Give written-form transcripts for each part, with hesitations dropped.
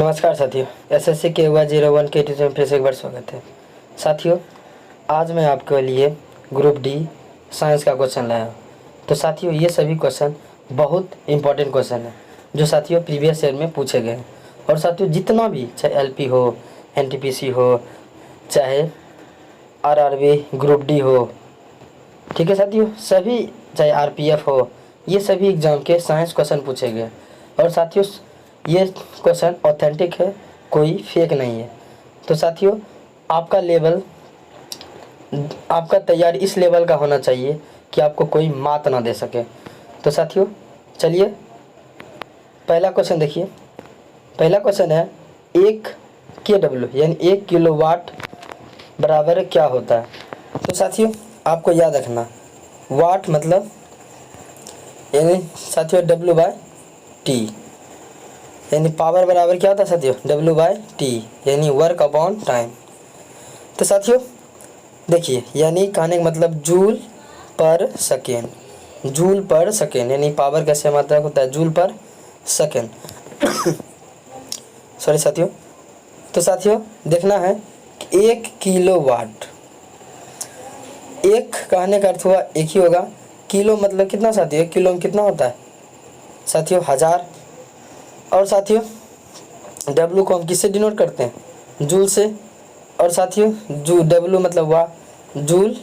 नमस्कार साथियों, एसएससी के हुआ 01 के ट्यूशन में फिर से एक बार स्वागत है। साथियों, आज मैं आपके लिए ग्रुप डी साइंस का क्वेश्चन लाया हूँ। तो साथियों, ये सभी क्वेश्चन बहुत इंपॉर्टेंट क्वेश्चन हैं जो साथियों प्रीवियस ईयर में पूछे गए हैं। और साथियों, जितना भी चाहे एलपी हो, एनटीपीसी हो, चाहे आरआरबी ग्रुप डी हो, ठीक है साथियों, सभी चाहे आरपीएफ हो, ये सभी एग्ज़ाम के साइंस क्वेश्चन पूछे गए। और साथियों, ये क्वेश्चन ऑथेंटिक है, कोई फेक नहीं है। तो साथियों, आपका लेवल, आपका तैयारी इस लेवल का होना चाहिए कि आपको कोई मात ना दे सके। तो साथियों, चलिए पहला क्वेश्चन देखिए। पहला क्वेश्चन है 1 KW यानी 1 किलोवाट बराबर क्या होता है। तो साथियों, आपको याद रखना, वाट मतलब यानी साथियों W/T, यानी पावर बराबर क्या होता है साथियों, W/T यानी वर्क अपॉन टाइम। तो साथियों देखिए, यानी कहने का मतलब जूल पर सेकेंड, जूल पर सेकेंड यानी पावर कैसे मात्रक होता है, जूल पर सेकेंड। सॉरी साथियों। तो साथियों देखना है कि 1 किलोवाट, एक कहने का अर्थ हुआ एक ही होगा, किलो मतलब कितना साथियों, 1 किलो में कितना होता है साथियों, 1000। और साथियों W को हम किससे डिनोट करते हैं, जूल से। और साथियों W मतलब वाट, जूल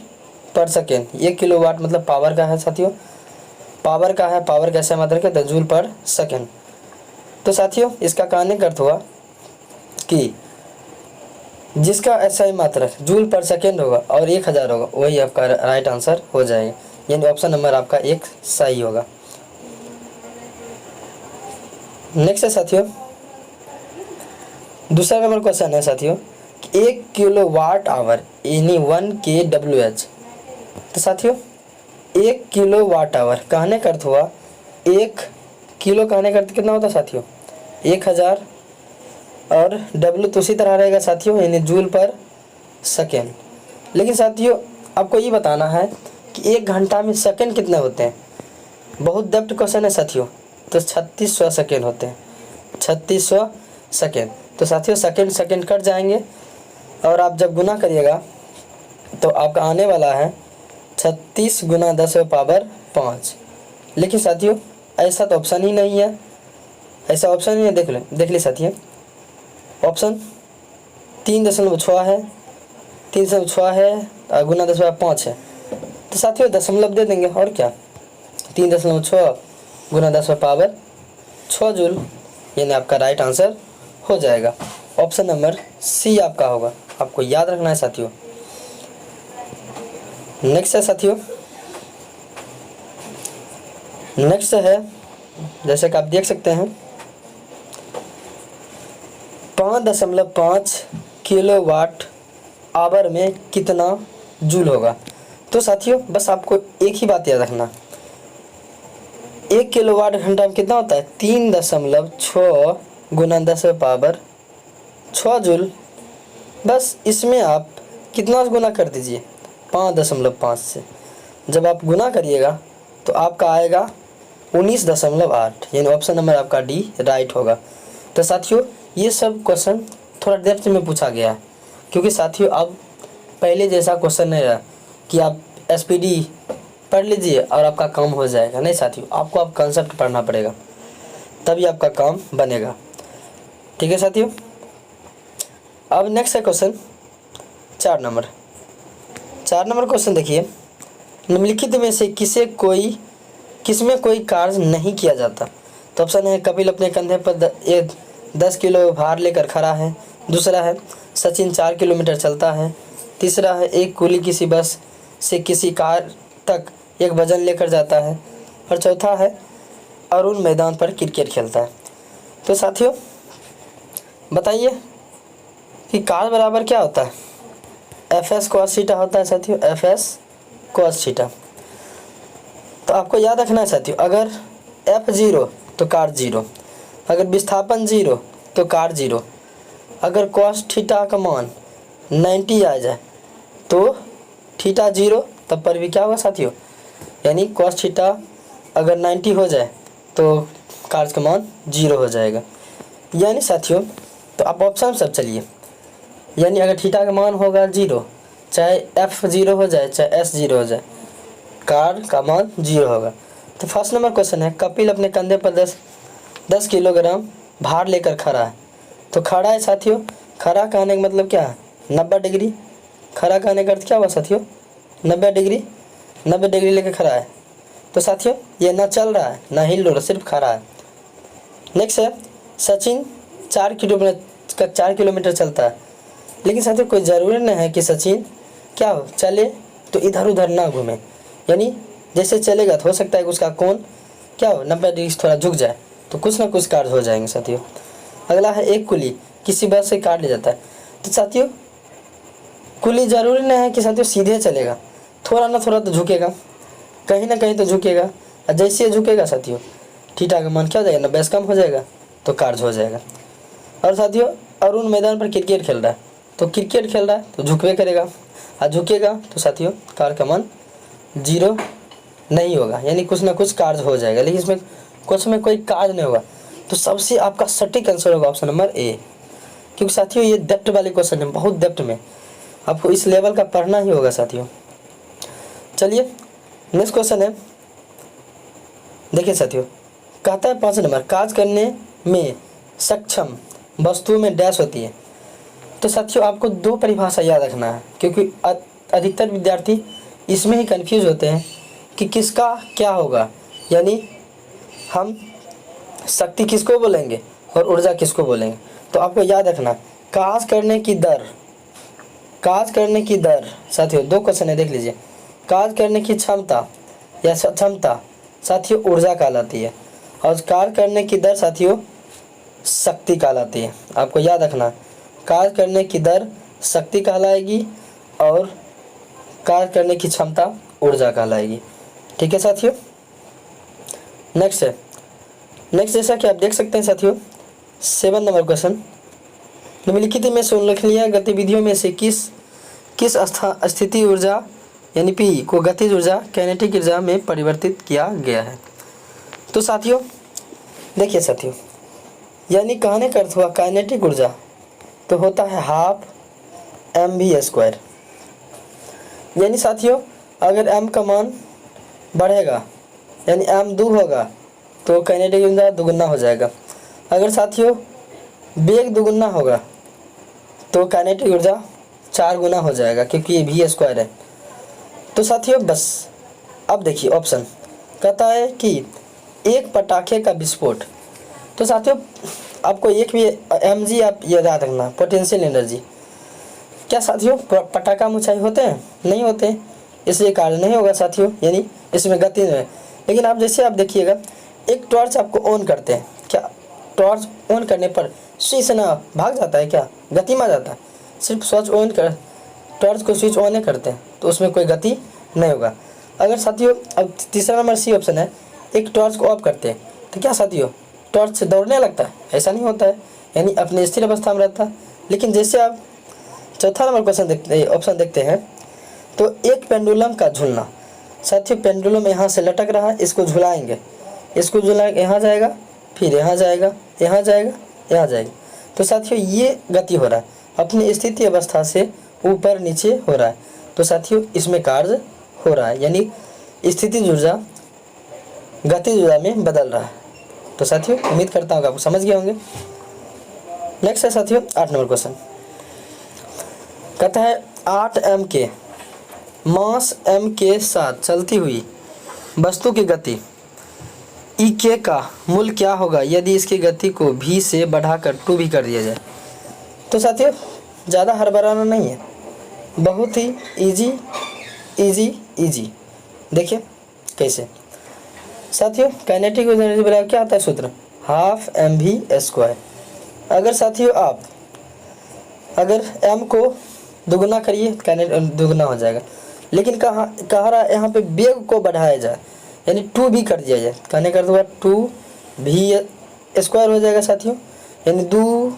पर सेकेंड। 1 किलोवाट मतलब पावर का है साथियों, पावर का है, पावर कैसे मात्रक है, जूल पर सेकेंड। तो साथियों इसका कहने का अर्थ हुआ कि जिसका SI मात्रक जूल पर सेकेंड होगा और 1000 होगा, वही आपका राइट आंसर हो जाएगा, यानी ऑप्शन नंबर आपका 1 सही होगा। नेक्स्ट है साथियों, दूसरा नंबर क्वेश्चन है साथियों, 1 किलोवाट आवर यानी 1 kWh। तो साथियों 1 किलोवाट आवर कहने का अर्थ हुआ, 1 किलो कहने का अर्थ कितना होता है साथियों, 1000, और W तो उसी तरह रहेगा साथियों, यानी जूल पर सेकेंड। लेकिन साथियों आपको ये बताना है कि 1 घंटा में सेकेंड कितने होते हैं। बहुत डेप्थ क्वेश्चन है साथियों। तो 3600 सेकेंड होते हैं, 3600 सेकेंड। तो साथियों सेकेंड कट जाएंगे और आप जब गुना करिएगा तो आपका आने वाला है 36 × 10⁵। लेकिन साथियों ऐसा तो ऑप्शन ही नहीं है, ऐसा ऑप्शन ही है। देख ले साथियों, ऑप्शन 3.6 है, 3.6 है और गुना 10⁵ है। तो साथियों दशमलव दे देंगे और क्या, 3.6 गुना 10⁵ जूल, यानी आपका राइट आंसर हो जाएगा। ऑप्शन नंबर सी आपका होगा, आपको याद रखना है साथियों। नेक्स्ट है साथियों, नेक्स्ट है जैसे कि आप देख सकते हैं 5.5 किलोवाट आवर में कितना जूल होगा। तो साथियों बस आपको एक ही बात याद रखना, 1 किलोवाट घंटा में कितना होता है, 3.6 गुना 10⁵ जूल। बस इसमें आप कितना गुना कर दीजिए, 5.5 से। जब आप गुना करिएगा तो आपका आएगा 19.8, यानी ऑप्शन नंबर आपका डी राइट होगा। तो साथियों ये सब क्वेश्चन थोड़ा डेप्थ में पूछा गया है, क्योंकि साथियों अब पहले जैसा क्वेश्चन नहीं रहा कि आप SPD पढ़ लीजिए और आपका काम हो जाएगा। नहीं साथियों, आपको अब कॉन्सेप्ट पढ़ना पड़ेगा, तभी आपका काम बनेगा। ठीक है साथियों। अब नेक्स्ट है क्वेश्चन 4 नंबर। 4 नंबर क्वेश्चन देखिए, निम्नलिखित में से किसमें कोई कार्य नहीं किया जाता। तो ऑप्शन है कपिल अपने कंधे पर 10 किलो भार लेकर खड़ा है, दूसरा है सचिन 4 किलोमीटर चलता है, तीसरा है एक कुली किसी बस से किसी कार तक एक वजन लेकर जाता है, और चौथा है अरुण मैदान पर क्रिकेट खेलता है। तो साथियों बताइए कि कार बराबर क्या होता है, FS cos थीटा होता है साथियों, FS cos थीटा। तो आपको याद रखना है साथियों, अगर F 0 तो कार 0, अगर विस्थापन 0 तो कार 0, अगर cos थीटा का मान 90 आ जाए तो थीटा 0, तब पर भी क्या होगा साथियों, यानी cos थीटा अगर 90 हो जाए तो कार का मान 0 हो जाएगा। यानी साथियों तो आप ऑप्शन सब चलिए, यानी अगर थीटा का मान होगा 0, चाहे एफ 0 हो जाए चाहे एस 0 हो जाए, कार का मान 0 होगा। तो फर्स्ट नंबर क्वेश्चन है, कपिल अपने कंधे पर 10 किलोग्राम भार लेकर खड़ा है। तो खड़ा है साथियों, खड़ा कहने का मतलब क्या है, 90 डिग्री। खड़ा कहने का अर्थ क्या हुआ साथियों, 90 डिग्री, 90 डिग्री लेकर खड़ा है। तो साथियों ये ना चल रहा है ना हिल रहा, सिर्फ खड़ा है। नेक्स्ट है, सचिन 4 किलोमीटर चलता है। लेकिन साथियों कोई ज़रूरी नहीं है कि सचिन क्या हो, चले तो इधर उधर ना घूमे, यानी जैसे चलेगा तो हो सकता है कि उसका कोण क्या हो, 90 डिग्री से थोड़ा झुक जाए, तो कुछ ना कुछ कार्य हो जाएंगे साथियों। अगला है, एक कुली किसी बस से काट ले जाता है। तो साथियों कुली ज़रूरी नहीं है कि साथियों सीधे चलेगा, थोड़ा ना थोड़ा तो झुकेगा, कहीं ना कहीं तो झुकेगा। और जैसे झुकेगा साथियों थीटा का मान क्या हो जाएगा, 90 से कम हो जाएगा, तो कार्य हो जाएगा। और साथियों अरुण मैदान पर क्रिकेट खेल रहा है। तो क्रिकेट खेल रहा है तो झुकवे करेगा, और झुकेगा तो साथियों कार का मान 0 नहीं होगा, यानी कुछ ना कुछ कार्य हो जाएगा। लेकिन इसमें क्वेश्चन में कोई कार्य नहीं होगा, तो सबसे आपका सटीक आंसर होगा ऑप्शन नंबर ए। क्योंकि साथियों ये डेप्थ वाले क्वेश्चन है, बहुत डेप्थ में, आपको इस लेवल का पढ़ना ही होगा साथियों। चलिए नेक्स्ट क्वेश्चन है, देखिए साथियों, कहता है 5 नंबर, काज करने में सक्षम वस्तुओं में डैश होती है। तो साथियों आपको 2 परिभाषा याद रखना है, क्योंकि अधिकतर विद्यार्थी इसमें ही कंफ्यूज होते हैं कि किसका क्या होगा, यानी हम शक्ति किसको बोलेंगे और ऊर्जा किसको बोलेंगे। तो आपको याद रखना, काज करने की दर, काज करने की दर साथियों 2 क्वेश्चन है, देख लीजिए। काज करने की क्षमता या सक्षमता साथियों ऊर्जा कहलाती है, और कार्य करने की दर साथियों शक्ति कहलाती है। आपको याद रखना, कार्य करने की दर शक्ति कहलाएगी और कार्य करने की क्षमता ऊर्जा कहलाएगी। ठीक है साथियों। नेक्स्ट है, नेक्स्ट जैसा कि आप देख सकते हैं साथियों 7 नंबर क्वेश्चन, निम्नलिखित में से उल्लेखनीय गतिविधियों में से किस स्थिति ऊर्जा यानी पी को गतिज ऊर्जा काइनेटिक ऊर्जा में परिवर्तित किया गया है। तो साथियों देखिए साथियों, यानी कहने का अर्थ हुआ काइनेटिक ऊर्जा तो होता है ½ mv²। यानी साथियों अगर m का मान बढ़ेगा यानी m 2 होगा तो काइनेटिक ऊर्जा दुगुना हो जाएगा। अगर साथियों वेग दुगुना होगा तो काइनेटिक ऊर्जा 4 गुना हो जाएगा, क्योंकि ये v² है। तो साथियों बस अब देखिए ऑप्शन कहता है कि एक पटाखे का विस्फोट। तो साथियों आपको एक भी mg आप ये याद रखना, पोटेंशियल एनर्जी। क्या साथियों पटाखा में ऊंचाई होते हैं, नहीं होते, इसलिए कार्य नहीं होगा साथियों, यानी इसमें गति नहीं है। लेकिन आप जैसे आप देखिएगा एक टॉर्च आपको ऑन करते हैं, क्या टॉर्च ऑन करने पर स्विच ना भाग जाता है, क्या गति में आ जाता है। सिर्फ स्विच ऑन कर टॉर्च को स्विच ऑन करते हैं तो उसमें कोई गति नहीं होगा। अगर साथियों अब तीसरा नंबर सी ऑप्शन है, एक टॉर्च को ऑफ करते हैं तो क्या साथियों टॉर्च से दौड़ने लगता है, ऐसा नहीं होता है, यानी अपने स्थिर अवस्था में रहता है। लेकिन जैसे आप चौथा नंबर क्वेश्चन ऑप्शन देखते हैं तो एक पेंडुलम का झूलना। साथियों पेंडुलम यहाँ से लटक रहा है, इसको झुलाएंगे, इसको झुलाएंगे, यहाँ जाएगा फिर यहाँ जाएगा, यहाँ जाएगा, यहाँ जाएगा। तो साथियों ये गति हो रहा है, अपनी स्थिति अवस्था से ऊपर नीचे हो रहा है। तो साथियों इसमें कार्य हो रहा है, यानी स्थितिज ऊर्जा गतिज ऊर्जा में बदल रहा है। तो साथियों उम्मीद करता हूँ कि आप समझ गए होंगे। नेक्स्ट है साथियों 8 नंबर क्वेश्चन, कहता है 8 m के मास m के साथ चलती हुई वस्तु की गति ek का मूल्य क्या होगा यदि इसकी गति को v से बढ़ाकर 2v कर दिया जाए। तो साथियों ज़्यादा हड़बड़ाना नहीं है, बहुत ही इजी। देखिए कैसे साथियों, काइनेटिक एनर्जी बराबर क्या आता है सूत्र, ½ mv²। अगर साथियों आप अगर m को दुगुना करिए काइनेटिक दुगुना हो जाएगा, लेकिन कह रहा है यहाँ पे वेग को बढ़ाया जाए यानी 2v कर दिया जाए, कहने का अर्थ 2v² हो जाएगा साथियों, यानी 2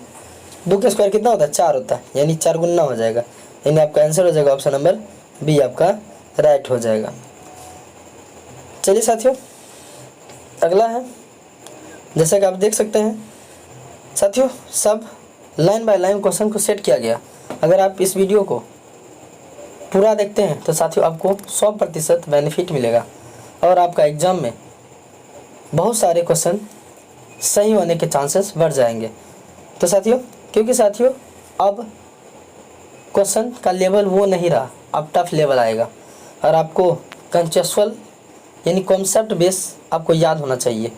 का स्क्वायर कितना होता है 4 होता है, यानी 4 गुना हो जाएगा, यानी आपका आंसर हो जाएगा ऑप्शन नंबर बी आपका राइट हो जाएगा। चलिए साथियों अगला है, जैसा कि आप देख सकते हैं साथियों सब लाइन बाय लाइन क्वेश्चन को सेट किया गया। अगर आप इस वीडियो को पूरा देखते हैं तो साथियों आपको 100% बेनिफिट मिलेगा और आपका एग्ज़ाम में बहुत सारे क्वेश्चन सही होने के चांसेस बढ़ जाएंगे। तो साथियों, क्योंकि साथियों अब क्वेश्चन का लेवल वो नहीं रहा, अब टफ लेवल आएगा और आपको कंसेप्चुअल यानी कॉन्सेप्ट बेस आपको याद होना चाहिए।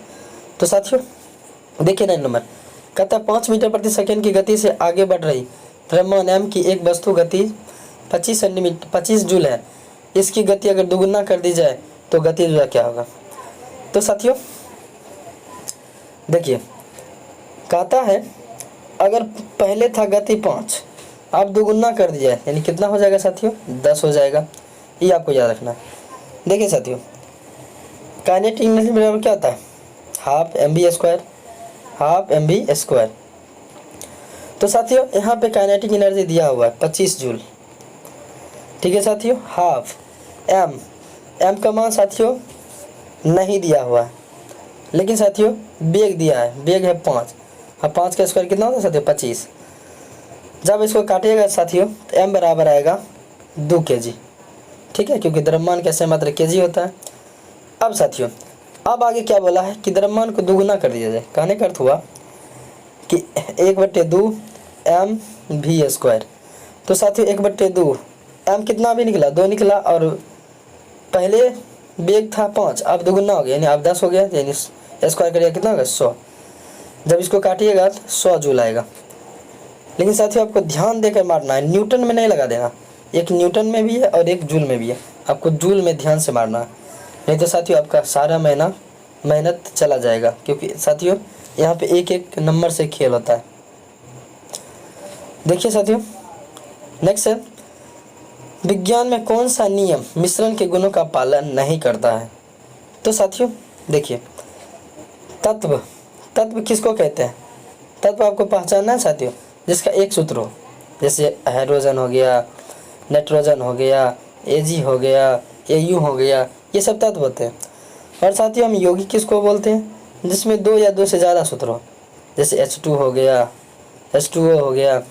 तो साथियों देखिए 9 नंबर कहता है 5 मीटर प्रति सेकंड की गति से आगे बढ़ रही द्रव्यमान m की एक वस्तु गति 25 जूल है। इसकी गति अगर दोगुना कर दी जाए तो गति क्या होगा। तो साथियों देखिए कहता है अगर पहले था गति 5, आप दोगुना कर दी जाए यानी कितना हो जाएगा साथियों, 10 हो जाएगा। ये आपको याद रखना है। देखिए साथियों काइनेटिक एनर्जी बराबर क्या होता है, हाफ mv स्क्वायर। तो साथियों यहाँ पे काइनेटिक एनर्जी दिया हुआ है 25 जूल, ठीक है साथियों। हाफ m का मान साथियों नहीं दिया हुआ है, लेकिन साथियों बेग दिया है, बेग है 5। अब 5 का स्क्वायर कितना होता है साथियों, 25। जब इसको काटिएगा साथियों तो m बराबर आएगा 2 kg, ठीक है, क्योंकि द्रव्यमान का सही मात्रा kg होता है। अब साथियों अब आगे क्या बोला है कि द्रव्यमान को दोगुना कर दिया जाए। कहने का अर्थ हुआ कि 1/2 mv स्क्वायर। तो साथियों 1/2 m कितना भी निकला, 2 निकला और पहले बेग था 5, अब दोगुना हो गया यानी अब 10 हो गया, यानी स्क्वायर करिएगा कितना होगा 100। जब इसको काटिएगा तो 100 जूल आएगा। लेकिन साथियों आपको ध्यान देकर मारना है, न्यूटन में नहीं लगा देना। एक न्यूटन में भी है और एक जूल में भी है, आपको जूल में ध्यान से मारना है, नहीं तो साथियों आपका सारा मेहनत चला जाएगा, क्योंकि साथियों यहाँ पे एक एक नंबर से खेल होता है। देखिए साथियों नेक्स्ट है विज्ञान में कौन सा नियम मिश्रण के गुणों का पालन नहीं करता है। तो साथियों देखिए तत्व किसको कहते हैं, तत्व आपको पहचानना है साथियों जिसका एक सूत्र हो, जैसे हाइड्रोजन हो गया, नाइट्रोजन हो गया, Ag हो गया, Au हो गया, ये सब तत्व होते हैं। और साथियों हम यौगिक किसको बोलते हैं, जिसमें 2 या 2 से ज़्यादा सूत्र हो, जैसे H2 हो गया, H2O हो गया,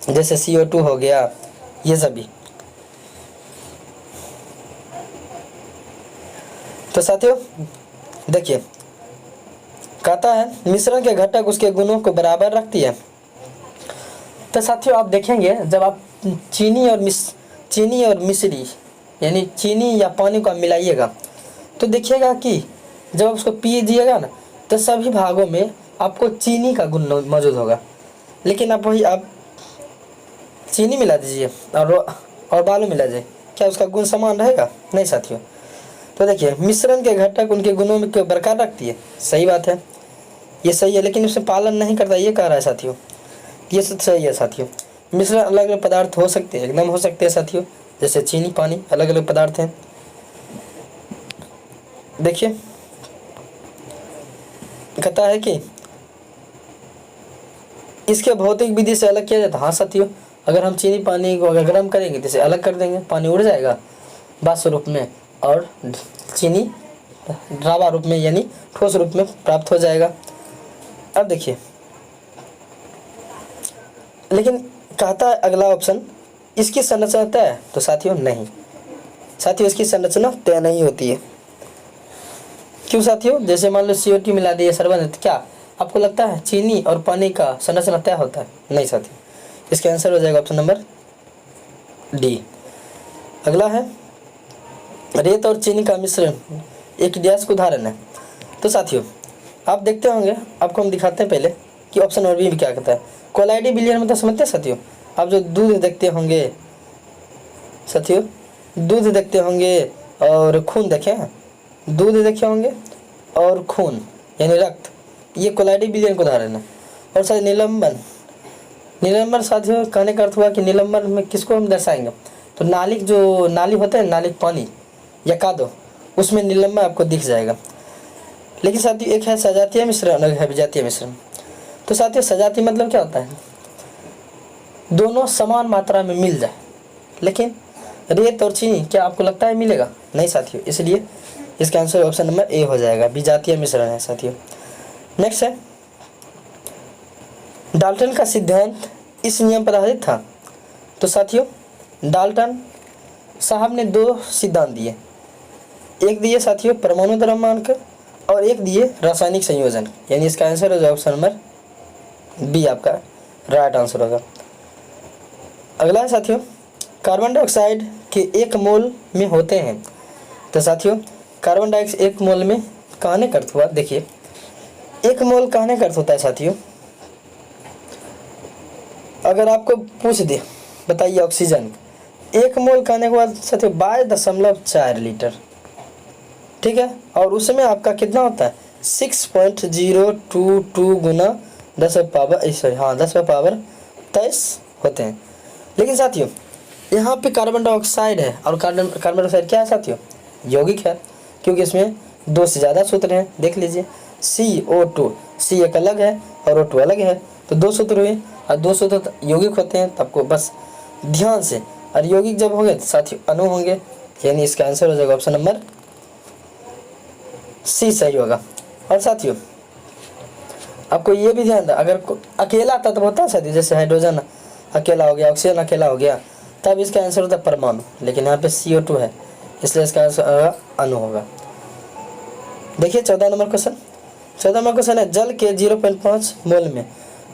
जैसे CO2 हो गया, ये सभी। तो साथियों देखिए कहता है मिश्रण के घटक उसके गुणों को बराबर रखती है। तो साथियों आप देखेंगे जब आप चीनी और मिश्री यानी चीनी या पानी को आप मिलाइएगा तो देखिएगा कि जब आप उसको पीजिएगा ना तो सभी भागों में आपको चीनी का गुण मौजूद होगा। लेकिन आप चीनी मिला दीजिए और बालू मिला जाए, क्या उसका गुण समान रहेगा, नहीं साथियों। तो देखिए मिश्रण के घटक उनके गुणों में बरकरार रखती है, सही बात है, ये सही है, लेकिन उससे पालन नहीं करता, ये कह रहा है साथियों, ये सही है साथियों। मिश्रण अलग अलग पदार्थ हो सकते हैं, एकदम हो सकते हैं साथियों, जैसे चीनी पानी अलग अलग पदार्थ हैं। देखिए कहता है कि इसके भौतिक विधि से अलग किया जाता है। हाँ साथियों अगर हम चीनी पानी को अगर गर्म करेंगे तो इसे अलग कर देंगे, पानी उड़ जाएगा वाष्प रूप में और चीनी द्रव रूप में यानी ठोस रूप में प्राप्त हो जाएगा। अब देखिए लेकिन कहता है अगला ऑप्शन इसकी संरचना तय है। तो साथियों नहीं, साथियों इसकी संरचना तय नहीं होती है। क्यों साथियों, जैसे मान लो CO2 मिला दिए सर्वनित, क्या आपको लगता है चीनी और पानी का संरचना तय होता है, नहीं साथियों। इसका आंसर हो जाएगा ऑप्शन नंबर डी। अगला है रेत और चीनी का मिश्रण एक गैस उदाहरण है। तो साथियों आप देखते होंगे, आपको हम दिखाते हैं पहले कि ऑप्शन नंबर बी क्या कहता है। कोलाइडी बिलियन मतलब समझते हैं साथियों, आप जो दूध देखते होंगे साथियों, दूध देखते होंगे और खून देखे हैं, दूध देखे होंगे और खून यानी रक्त, ये कोलाइडी बिलियन का उदाहरण है। और साथ निलंबन साथियों कहने का अर्थ हुआ कि निलंबन में किसको हम दर्शाएंगे, तो नाली होता है, नालिक पानी या कादो, उसमें निलंबन आपको दिख जाएगा। लेकिन साथियों एक है सजातीय मिश्रण, अलग है विजातीय मिश्रण। तो साथियों सजातीय मतलब क्या होता है, दोनों समान मात्रा में मिल जाए। लेकिन रेत और चीनी क्या आपको लगता है मिलेगा, नहीं साथियों, इसलिए इसका आंसर ऑप्शन नंबर ए हो जाएगा, विजातीय मिश्रण है साथियों। नेक्स्ट है डाल्टन का सिद्धांत इस नियम पर आधारित था। तो साथियों डाल्टन साहब ने 2 सिद्धांत दिए, एक दिए साथियों परमाणु द्रव्यमान और एक दिए रासायनिक संयोजन, यानी इसका आंसर हो जाएगा ऑप्शन नंबर बी, आपका राइट आंसर होगा। अगला है साथियों कार्बन डाइऑक्साइड के 1 मोल में होते हैं। तो साथियों कार्बन डाइऑक्साइड 1 मोल में कहने का अर्थ हुआ, देखिए 1 मोल कहने का अर्थ होता है साथियों, अगर आपको पूछ दे बताइए ऑक्सीजन 1 मोल कहने के बाद साथियों 22.4 लीटर, ठीक है, और उसमें आपका कितना होता है 6.022 गुना 10 पावर 23 होते हैं। लेकिन साथियों यहाँ पे कार्बन डाइऑक्साइड है और कार्बन डाइऑक्साइड क्या है साथियों, यौगिक है, क्योंकि इसमें 2 से ज़्यादा सूत्र हैं। देख लीजिए CO2, C एक अलग है और O2 अलग है, तो 2 सूत्र हुए और 2 सूत्र यौगिक होते हैं। तो आपको बस ध्यान से, और यौगिक जब होंगे तो साथियों अणु होंगे, यानी इसका आंसर हो जाएगा ऑप्शन नंबर C सही होगा। और साथियों आपको ये भी ध्यान रहा, अगर अकेला तत्व होता है साथियों, जैसे हाइड्रोजन अकेला हो गया, ऑक्सीजन अकेला हो गया, तब इसका आंसर होता है परमाणु, लेकिन यहाँ पे CO2 है, इसलिए इसका आंसर अणु होगा। देखिए 14 नंबर क्वेश्चन, 14 नंबर क्वेश्चन है जल के 0.5 मोल में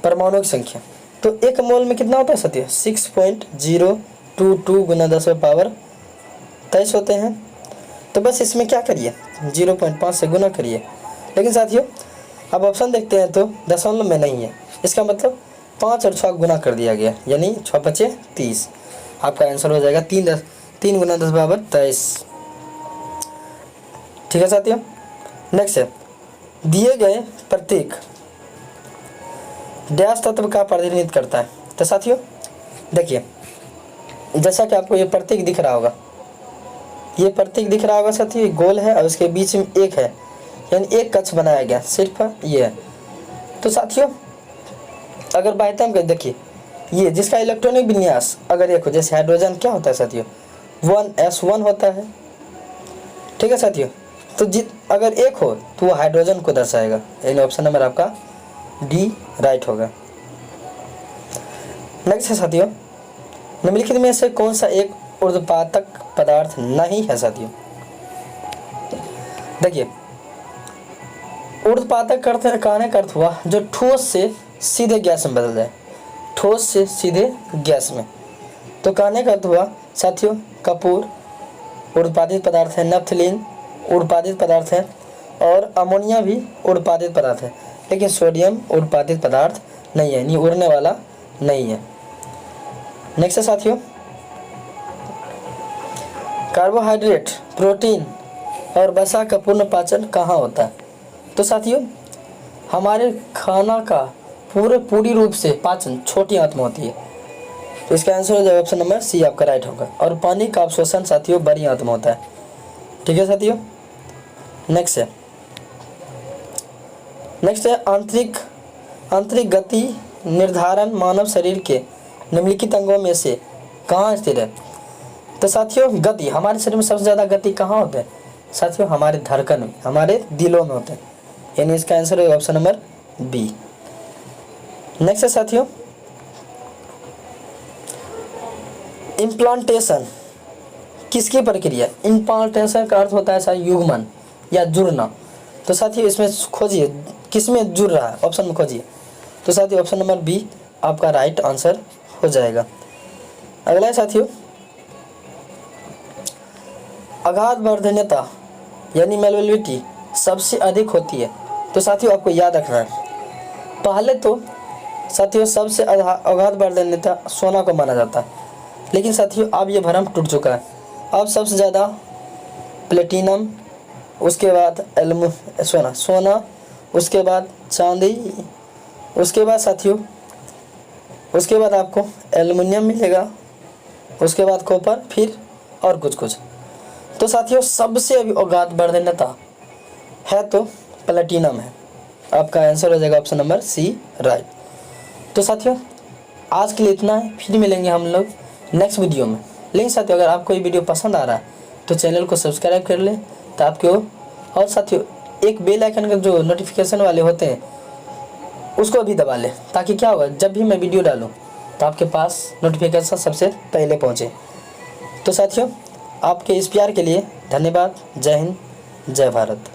परमाणु की संख्या। तो 1 मोल में कितना होता है साथियों 6.022 गुना 10 पावर 23 होते हैं। तो बस इसमें क्या करिए 0.5 से गुना करिए। लेकिन साथियों अब ऑप्शन देखते हैं तो दशमलव में नहीं है, इसका मतलब 5 और 6 गुना कर दिया गया, यानी 6 5 30। आपका आंसर हो जाएगा 3 गुना 10 पावर 23। ठीक है साथियों, नेक्स्ट है दिए गए प्रतीक डैश तत्व का प्रतिनिधित्व करता है। तो साथियों देखिए जैसा कि आपको ये प्रतीक दिख रहा होगा, ये प्रतीक दिख रहा होगा साथियों, गोल है और उसके बीच में एक है, यानी एक कक्ष बनाया गया, सिर्फ ये है। तो साथियों अगर बायतम कर देखिए ये जिसका इलेक्ट्रॉनिक विन्यास अगर एक हो, जैसे हाइड्रोजन क्या होता है साथियों 1s1 होता है, ठीक है साथियों, तो अगर एक हो तो वो हाइड्रोजन को दर्शाएगा, यानी ऑप्शन नंबर आपका डी राइट होगा। नेक्स्ट है साथियों निम्नलिखित में से कौन सा एक ऊर्ध्वपातक पदार्थ नहीं है साथियों। देखिए ऊर्ध्वपातक कहने का अर्थ हुआ जो ठोस से सीधे गैस में बदल जाए, ठोस से सीधे गैस में। तो कहने का अर्थ हुआ साथियों कपूर ऊर्ध्वपातित पदार्थ है, नफ्थलीन ऊर्ध्वपातित पदार्थ है और अमोनिया भी ऊर्ध्वपातित पदार्थ है, लेकिन सोडियम ऊर्ध्वपातित पदार्थ नहीं है, नहीं उड़ने वाला नहीं है। नेक्स्ट है साथियों कार्बोहाइड्रेट प्रोटीन और वसा का पूर्ण पाचन कहाँ होता है। तो साथियों हमारे खाना का पूरी रूप से पाचन छोटी आंत में होती है, तो इसका आंसर हो जाएगा ऑप्शन नंबर सी आपका राइट होगा। और पानी का अवशोषण साथियों बड़ी आंत में होता है। ठीक है साथियों, नेक्स्ट है आंतरिक गति निर्धारण मानव शरीर के निम्नलिखित अंगों में से कहाँ स्थित है। तो साथियों गति हमारे शरीर में सबसे ज़्यादा गति कहाँ होते हैं साथियों, हमारे धड़कन में, हमारे दिलों में होते हैं, यानी इसका आंसर है ऑप्शन नंबर बी। नेक्स्ट है साथियों इम्प्लांटेशन किसकी प्रक्रिया। इम्प्लांटेशन का अर्थ होता है साथियों युग्मन या जुड़ना। तो साथियों इसमें खोजिए किसमें जुड़ रहा है, ऑप्शन में खोजिए। तो साथियों ऑप्शन नंबर बी आपका राइट आंसर हो जाएगा। अगला है साथियों अगाध वर्धनीयता यानी मेल्बिलिटी सबसे अधिक होती है। तो साथियों आपको याद रखना है, पहले तो साथियों सबसे अगाध वर्धनीयता सोना को माना जाता है, लेकिन साथियों अब ये भ्रम टूट चुका है। अब सबसे ज़्यादा प्लेटिनम, उसके बाद सोना, उसके बाद चांदी, उसके बाद साथियों उसके बाद आपको एल्युमिनियम मिलेगा, उसके बाद कॉपर, फिर और कुछ। तो साथियों सबसे अभी अगाध वर्धनीयता है तो प्लेटिनम है। आपका आंसर हो जाएगा ऑप्शन नंबर सी राइट। तो साथियों आज के लिए इतना है, फिर मिलेंगे हम लोग नेक्स्ट वीडियो में। लेकिन साथियों अगर आपको ये वीडियो पसंद आ रहा है तो चैनल को सब्सक्राइब कर लें ताकि और साथियों एक बेल आइकन का जो नोटिफिकेशन वाले होते हैं उसको भी दबा लें, ताकि क्या होगा, जब भी मैं वीडियो डालूँ तो आपके पास नोटिफिकेशन सबसे पहले पहुँचे। तो साथियों, आपके इस प्यार के लिए धन्यवाद। जय हिंद, जय भारत।